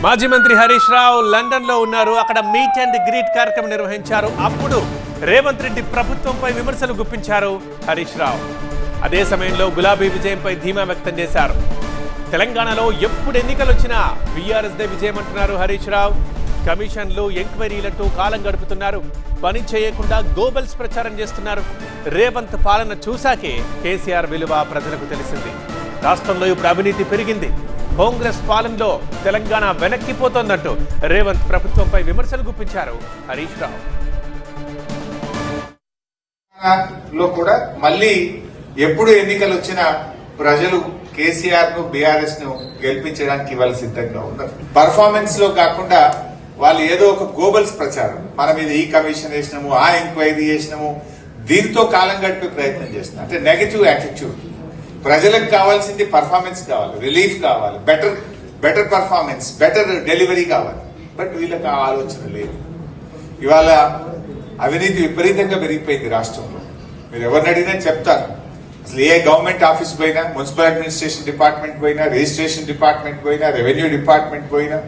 మాజీ మంత్రి హరీష్ రావు లండన్ లో ఉన్నారు. అక్కడ మీట్ అండ్ గ్రీట్ కార్యక్రమం నిర్వహించారు. అప్పుడు రేవంత్ రెడ్డి ప్రభుత్వంపై విమర్శలు గుప్పించారు హరీష్ రావు. అదే సమయంలో గులాబీ విజయంపై ధీమా వ్యక్తం చేశారు. తెలంగాణలో ఎప్పుడు ఎన్నికలు వచ్చినా బీఆర్ఎస్ దే విజయం అంటున్నారు హరీష్ రావు. కమిషన్లు, ఎంక్వైరీలతో కాలం గడుపుతున్నారు. పని చేయకుండా గోబెల్స్ ప్రచారం చేస్తున్నారు. రేవంత్ పాలన చూశాకే కేసీఆర్ విలువ ప్రజలకు తెలిసింది. రాష్ట్రంలో ఇప్పుడు అవినీతి పెరిగింది. కాంగ్రెస్ పాలనలో తెలంగాణ వెనక్కిపోతోందంటూ రేవంత్ ప్రభుత్వంపై విమర్శలు గుప్పించారు హరీష్ రావు. లో కూడా మళ్ళీ ఎప్పుడు ఎన్నికలు వచ్చినా ప్రజలు కేసీఆర్ ను బీఆర్ఎస్ ను గెలిపించడానికి ఇవాళ సిద్ధంగా ఉన్నారు. పర్ఫార్మెన్స్ లో కాకుండా వాళ్ళు ఏదో ఒక గోబల్స్ ప్రచారం, మన మీద ఈ కమిషన్ వేసినాము, ఆ ఎంక్వైరీ చేసినాము, దీంతో కాలం గడిపే ప్రయత్నం చేస్తున్నారు. అంటే నెగటివ్ యాటిట్యూడ్. ప్రజలకు కావాల్సింది పర్ఫార్మెన్స్ కావాలి, రిలీఫ్ కావాలి, బెటర్ పర్ఫార్మెన్స్, బెటర్ డెలివరీ కావాలి. బట్ వీళ్ళకి ఆ ఆలోచన లేదు. ఇవాళ అవినీతి విపరీతంగా పెరిగిపోయింది రాష్ట్రంలో. మీరు ఎవరిని అడిగినా చెప్తారు. అసలు ఏ గవర్నమెంట్ ఆఫీస్ పోయినా, మున్సిపల్ అడ్మినిస్ట్రేషన్ డిపార్ట్మెంట్ పోయినా, రిజిస్ట్రేషన్ డిపార్ట్మెంట్ పోయినా, రెవెన్యూ డిపార్ట్మెంట్ పోయినా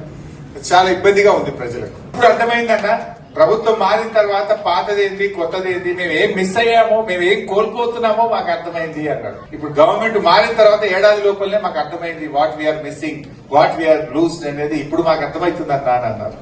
చాలా ఇబ్బందిగా ఉంది ప్రజలకు. ఇప్పుడు అర్థమైందన్న, ప్రభుత్వం మారిన తర్వాత పాతదేంటి కొత్తదేంటి, మేము ఏం మిస్ అయ్యామో, మేము ఏం కోల్పోతున్నామో మాకు అర్థమైంది అన్నాడు. ఇప్పుడు గవర్నమెంట్ మారిన తర్వాత ఏడాది లోపలనే మాకు అర్థమైంది what we're missing, what we're lose అనేది ఇప్పుడు మాకు అర్థమవుతుంది అన్న అని అన్నారు.